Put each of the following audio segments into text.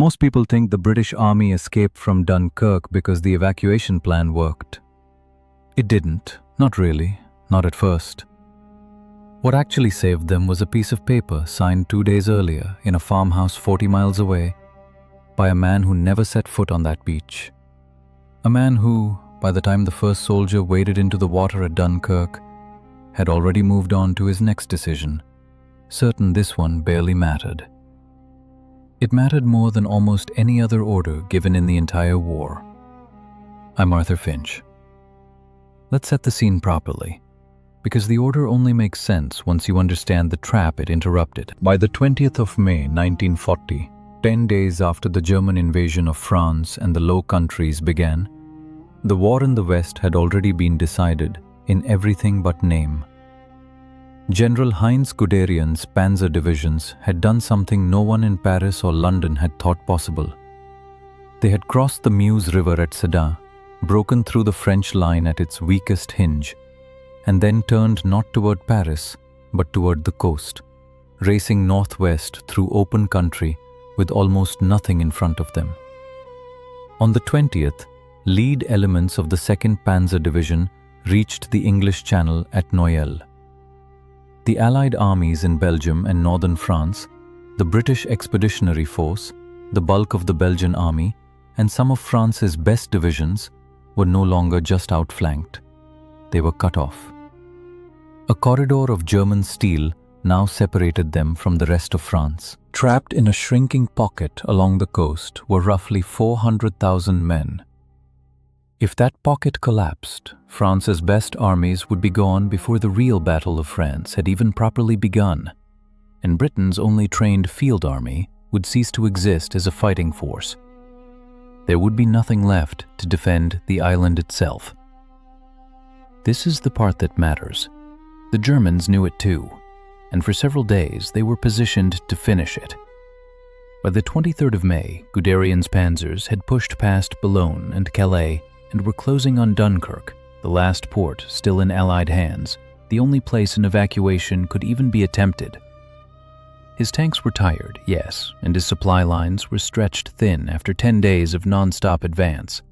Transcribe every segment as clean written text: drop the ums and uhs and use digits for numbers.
Most people think the British Army escaped from Dunkirk because the evacuation plan worked. It didn't, not really, not at first. What actually saved them was a piece of paper signed 2 days earlier in a farmhouse 40 miles away by a man who never set foot on that beach. A man who, by the time the first soldier waded into the water at Dunkirk, had already moved on to his next decision, certain this one barely mattered. It mattered more than almost any other order given in the entire war. I'm Arthur Finch. Let's set the scene properly, because the order only makes sense once you understand the trap it interrupted. By the 20th of May 1940, 10 days after the German invasion of France and the Low Countries began, the war in the West had already been decided in everything but name. General Heinz Guderian's panzer divisions had done something no one in Paris or London had thought possible. They had crossed the Meuse River at Sedan, broken through the French line at its weakest hinge, and then turned not toward Paris, but toward the coast, racing northwest through open country with almost nothing in front of them. On the 20th, lead elements of the 2nd Panzer Division reached the English Channel at Noyelles. The Allied armies in Belgium and northern France, the British Expeditionary Force, the bulk of the Belgian army, and some of France's best divisions were no longer just outflanked. They were cut off. A corridor of German steel now separated them from the rest of France. Trapped in a shrinking pocket along the coast were roughly 400,000 men. If that pocket collapsed, France's best armies would be gone before the real Battle of France had even properly begun, and Britain's only trained field army would cease to exist as a fighting force. There would be nothing left to defend the island itself. This is the part that matters. The Germans knew it too, and for several days they were positioned to finish it. By the 23rd of May, Guderian's panzers had pushed past Boulogne and Calais and were closing on Dunkirk, the last port still in Allied hands, the only place an evacuation could even be attempted. His tanks were tired, yes, and his supply lines were stretched thin after 10 days of non-stop advance.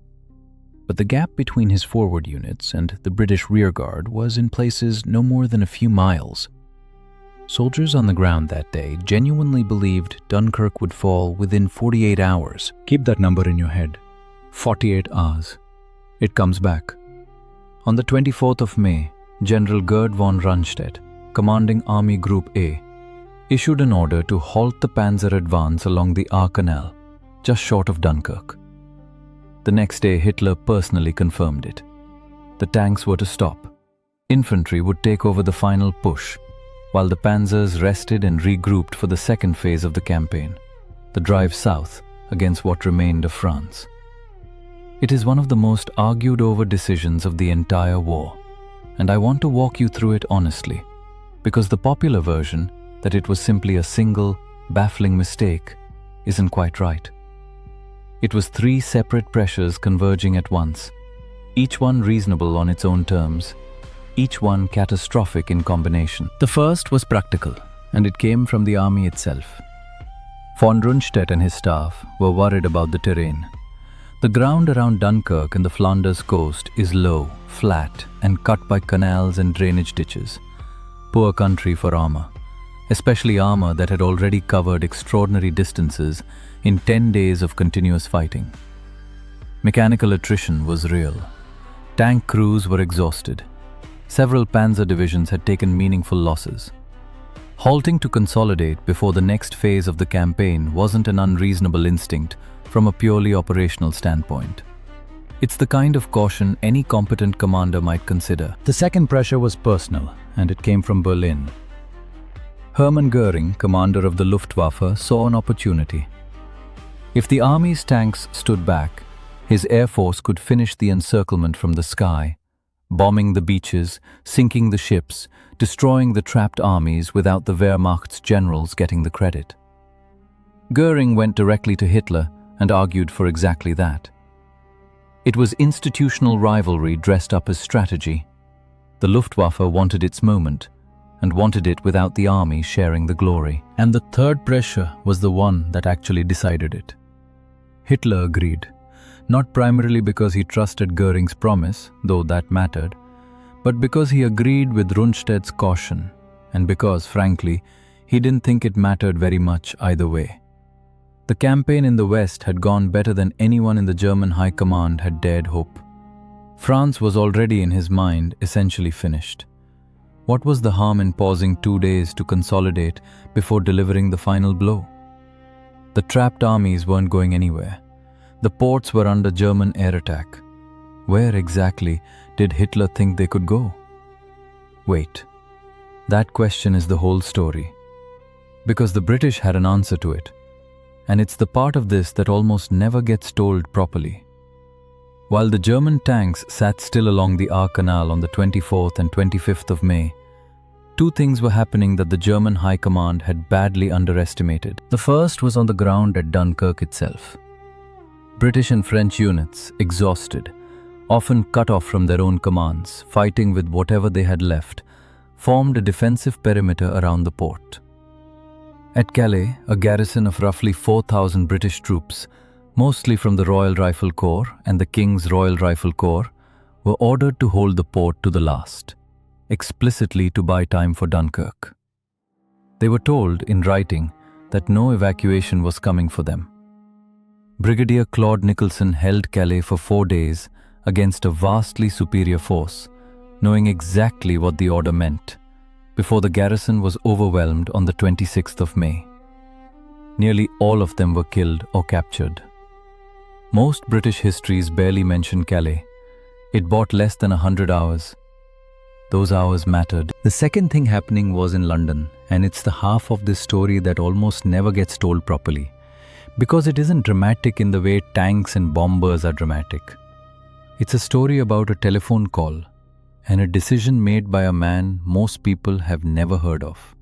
But the gap between his forward units and the British rearguard was in places no more than a few miles. Soldiers on the ground that day genuinely believed Dunkirk would fall within 48 hours. Keep that number in your head. 48 hours. It comes back. On the 24th of May, General Gerd von Rundstedt, commanding Army Group A, issued an order to halt the panzer advance along the Aar Canal, just short of Dunkirk. The next day, Hitler personally confirmed it. The tanks were to stop. Infantry would take over the final push, while the panzers rested and regrouped for the second phase of the campaign, the drive south against what remained of France. It is one of the most argued over decisions of the entire war, and I want to walk you through it honestly, because the popular version, that it was simply a single, baffling mistake, isn't quite right. It was 3 separate pressures converging at once, each one reasonable on its own terms, each one catastrophic in combination. The first was practical, and it came from the army itself. Von Rundstedt and his staff were worried about the terrain. The ground around Dunkirk and the Flanders coast is low, flat, and cut by canals and drainage ditches. Poor country for armor, especially armor that had already covered extraordinary distances in 10 days of continuous fighting. Mechanical attrition was real. Tank crews were exhausted. Several panzer divisions had taken meaningful losses. Halting to consolidate before the next phase of the campaign wasn't an unreasonable instinct from a purely operational standpoint. It's the kind of caution any competent commander might consider. The second pressure was personal, and it came from Berlin. Hermann Göring, commander of the Luftwaffe, saw an opportunity. If the army's tanks stood back, his air force could finish the encirclement from the sky, bombing the beaches, sinking the ships, destroying the trapped armies without the Wehrmacht's generals getting the credit. Göring went directly to Hitler and argued for exactly that. It was institutional rivalry dressed up as strategy. The Luftwaffe wanted its moment, and wanted it without the army sharing the glory. And the third pressure was the one that actually decided it. Hitler agreed, not primarily because he trusted Goering's promise, though that mattered, but because he agreed with Rundstedt's caution, and because, frankly, he didn't think it mattered very much either way. The campaign in the West had gone better than anyone in the German High Command had dared hope. France was already in his mind essentially finished. What was the harm in pausing 2 days to consolidate before delivering the final blow? The trapped armies weren't going anywhere. The ports were under German air attack. Where exactly did Hitler think they could go? Wait, that question is the whole story. Because the British had an answer to it. And it's the part of this that almost never gets told properly. While the German tanks sat still along the Ahr Canal on the 24th and 25th of May, two things were happening that the German High Command had badly underestimated. The first was on the ground at Dunkirk itself. British and French units, exhausted, often cut off from their own commands, fighting with whatever they had left, formed a defensive perimeter around the port. At Calais, a garrison of roughly 4,000 British troops, mostly from the Royal Rifle Corps and the King's Royal Rifle Corps, were ordered to hold the port to the last, explicitly to buy time for Dunkirk. They were told, in writing, that no evacuation was coming for them. Brigadier Claude Nicholson held Calais for 4 days against a vastly superior force, knowing exactly what the order meant, before the garrison was overwhelmed on the 26th of May. Nearly all of them were killed or captured. Most British histories barely mention Calais. It bought less than 100 hours. Those hours mattered. The second thing happening was in London, and it's the half of this story that almost never gets told properly, because it isn't dramatic in the way tanks and bombers are dramatic. It's a story about a telephone call and a decision made by a man most people have never heard of.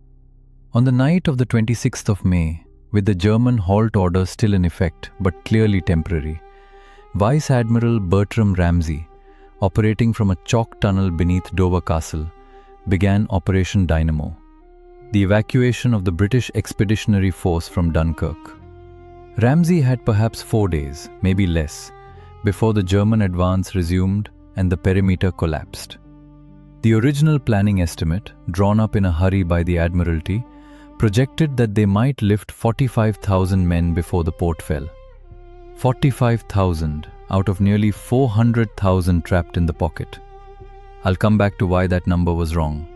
On the night of the 26th of May, with the German halt order still in effect but clearly temporary, Vice Admiral Bertram Ramsay, operating from a chalk tunnel beneath Dover Castle, began Operation Dynamo, the evacuation of the British Expeditionary Force from Dunkirk. Ramsay had perhaps 4 days, maybe less, before the German advance resumed and the perimeter collapsed. The original planning estimate, drawn up in a hurry by the Admiralty, projected that they might lift 45,000 men before the port fell. 45,000 out of nearly 400,000 trapped in the pocket. I'll come back to why that number was wrong.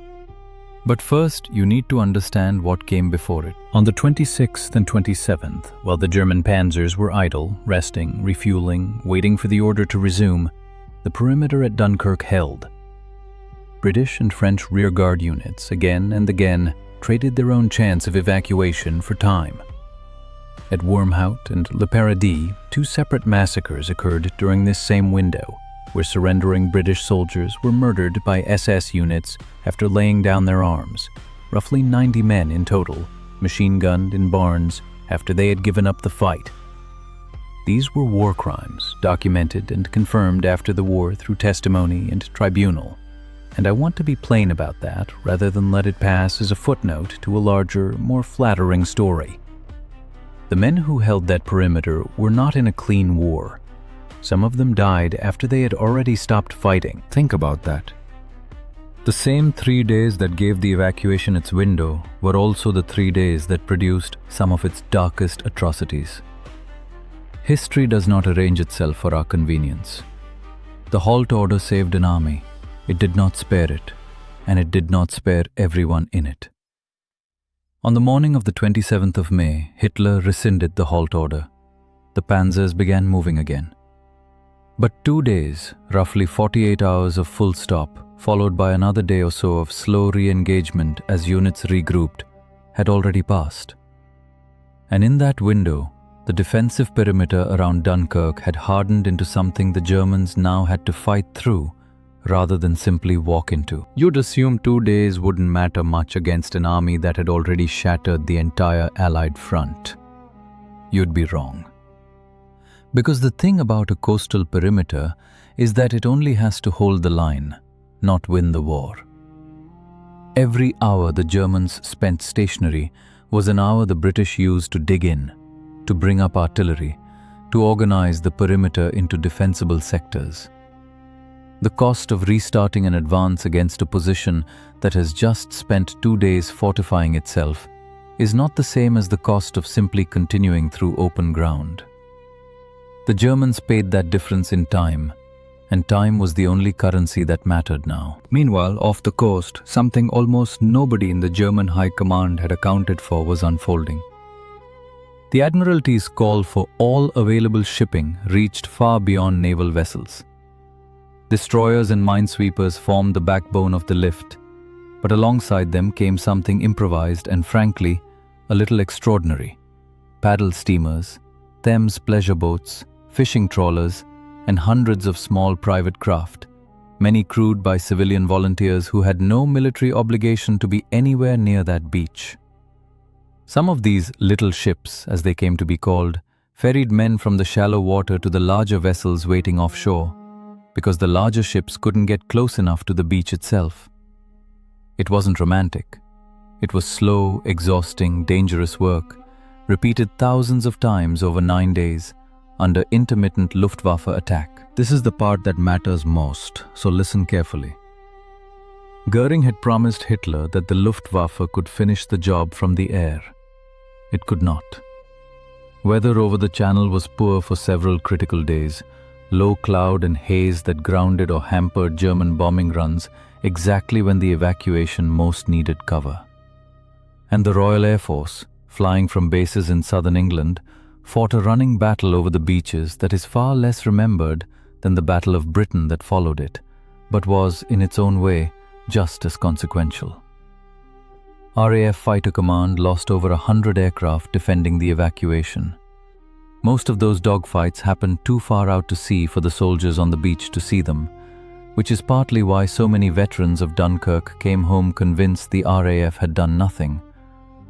But first, you need to understand what came before it. On the 26th and 27th, while the German panzers were idle, resting, refueling, waiting for the order to resume, the perimeter at Dunkirk held. British and French rearguard units again and again traded their own chance of evacuation for time. At Wormhout and Le Paradis, 2 separate massacres occurred during this same window, where surrendering British soldiers were murdered by SS units after laying down their arms, roughly 90 men in total, machine-gunned in barns after they had given up the fight. These were war crimes, documented and confirmed after the war through testimony and tribunal. And I want to be plain about that rather than let it pass as a footnote to a larger, more flattering story. The men who held that perimeter were not in a clean war. Some of them died after they had already stopped fighting. Think about that. The same 3 days that gave the evacuation its window were also the 3 days that produced some of its darkest atrocities. History does not arrange itself for our convenience. The halt order saved an army. It did not spare it, and it did not spare everyone in it. On the morning of the 27th of May, Hitler rescinded the halt order. The panzers began moving again. But 2 days, roughly 48 hours of full stop, followed by another day or so of slow re-engagement as units regrouped, had already passed. And in that window, the defensive perimeter around Dunkirk had hardened into something the Germans now had to fight through rather than simply walk into. You'd assume 2 days wouldn't matter much against an army that had already shattered the entire Allied front. You'd be wrong. Because the thing about a coastal perimeter is that it only has to hold the line, not win the war. Every hour the Germans spent stationary was an hour the British used to dig in, to bring up artillery, to organize the perimeter into defensible sectors. The cost of restarting an advance against a position that has just spent 2 days fortifying itself is not the same as the cost of simply continuing through open ground. The Germans paid that difference in time, and time was the only currency that mattered now. Meanwhile, off the coast, something almost nobody in the German High Command had accounted for was unfolding. The Admiralty's call for all available shipping reached far beyond naval vessels. Destroyers and minesweepers formed the backbone of the lift, but alongside them came something improvised and frankly, a little extraordinary. Paddle steamers, Thames pleasure boats, fishing trawlers, and hundreds of small private craft, many crewed by civilian volunteers who had no military obligation to be anywhere near that beach. Some of these little ships, as they came to be called, ferried men from the shallow water to the larger vessels waiting offshore, because the larger ships couldn't get close enough to the beach itself. It wasn't romantic. It was slow, exhausting, dangerous work, repeated thousands of times over 9 days, under intermittent Luftwaffe attack. This is the part that matters most, so listen carefully. Goering had promised Hitler that the Luftwaffe could finish the job from the air. It could not. Weather over the Channel was poor for several critical days, low cloud and haze that grounded or hampered German bombing runs exactly when the evacuation most needed cover. And the Royal Air Force, flying from bases in southern England, fought a running battle over the beaches that is far less remembered than the Battle of Britain that followed it, but was, in its own way, just as consequential. RAF Fighter Command lost over 100 aircraft defending the evacuation. Most of those dogfights happened too far out to sea for the soldiers on the beach to see them, which is partly why so many veterans of Dunkirk came home convinced the RAF had done nothing,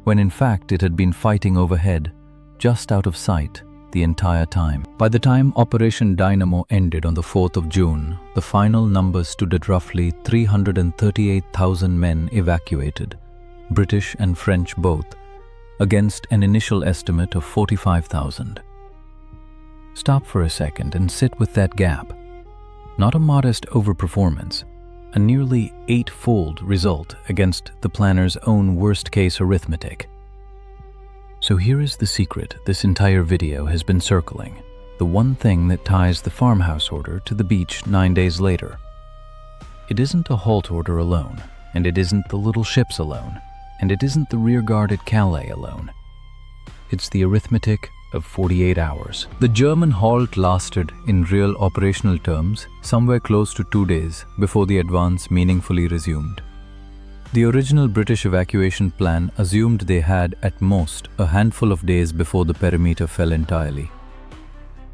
when in fact it had been fighting overhead, just out of sight, the entire time. By the time Operation Dynamo ended on the 4th of June, the final numbers stood at roughly 338,000 men evacuated, British and French both, against an initial estimate of 45,000. Stop for a second and sit with that gap. Not a modest overperformance, a nearly 8-fold result against the planner's own worst-case arithmetic. So here is the secret this entire video has been circling, the one thing that ties the farmhouse order to the beach 9 days later. It isn't a halt order alone, and it isn't the little ships alone, and it isn't the rear guard at Calais alone. It's the arithmetic of 48 hours. The German halt lasted, in real operational terms, somewhere close to 2 days before the advance meaningfully resumed. The original British evacuation plan assumed they had, at most, a handful of days before the perimeter fell entirely.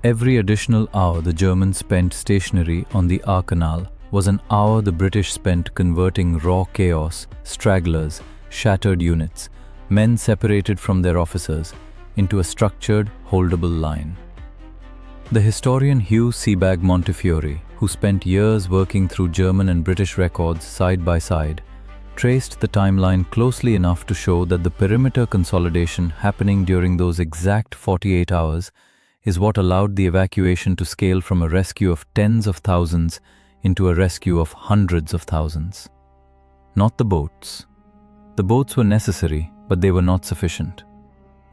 Every additional hour the Germans spent stationary on the Our Canal was an hour the British spent converting raw chaos, stragglers, shattered units, men separated from their officers, into a structured, holdable line. The historian Hugh Sebag Montefiore, who spent years working through German and British records side by side, traced the timeline closely enough to show that the perimeter consolidation happening during those exact 48 hours is what allowed the evacuation to scale from a rescue of tens of thousands into a rescue of hundreds of thousands. Not the boats. The boats were necessary, but they were not sufficient.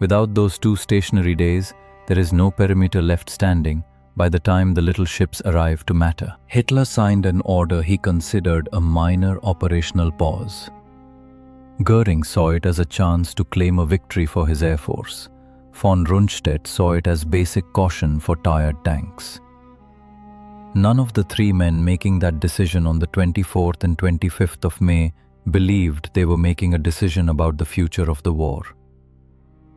Without those 2 stationary days, there is no perimeter left standing by the time the little ships arrive to matter. Hitler signed an order he considered a minor operational pause. Goering saw it as a chance to claim a victory for his air force. Von Rundstedt saw it as basic caution for tired tanks. None of the 3 men making that decision on the 24th and 25th of May believed they were making a decision about the future of the war.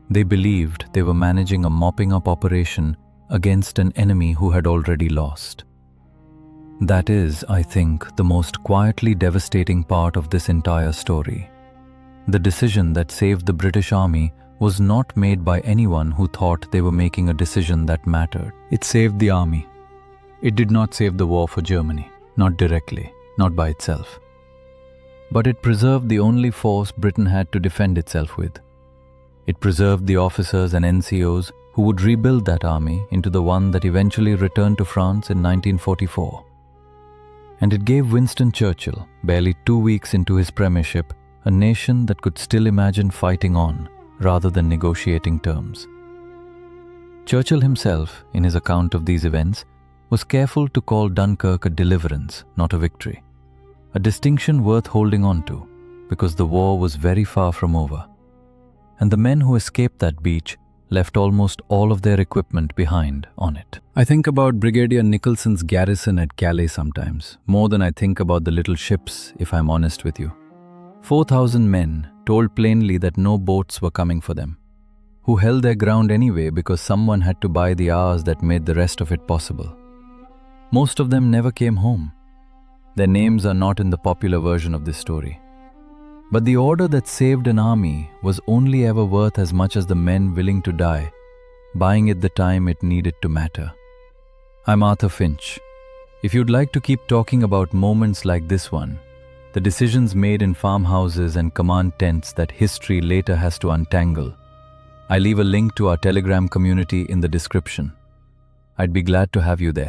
They believed they were managing a mopping-up operation against an enemy who had already lost. That is, I think, the most quietly devastating part of this entire story. The decision that saved the British Army was not made by anyone who thought they were making a decision that mattered. It saved the army. It did not save the war for Germany, not directly, not by itself. But it preserved the only force Britain had to defend itself with. It preserved the officers and NCOs who would rebuild that army into the one that eventually returned to France in 1944. And it gave Winston Churchill, barely 2 weeks into his premiership, a nation that could still imagine fighting on rather than negotiating terms. Churchill himself, in his account of these events, was careful to call Dunkirk a deliverance, not a victory, a distinction worth holding on to, because the war was very far from over. And the men who escaped that beach left almost all of their equipment behind on it. I think about Brigadier Nicholson's garrison at Calais sometimes, more than I think about the little ships, if I'm honest with you. 4,000 men told plainly that no boats were coming for them, who held their ground anyway because someone had to buy the hours that made the rest of it possible. Most of them never came home. Their names are not in the popular version of this story. But the order that saved an army was only ever worth as much as the men willing to die, buying it the time it needed to matter. I'm Arthur Finch. If you'd like to keep talking about moments like this one, the decisions made in farmhouses and command tents that history later has to untangle, I leave a link to our Telegram community in the description. I'd be glad to have you there.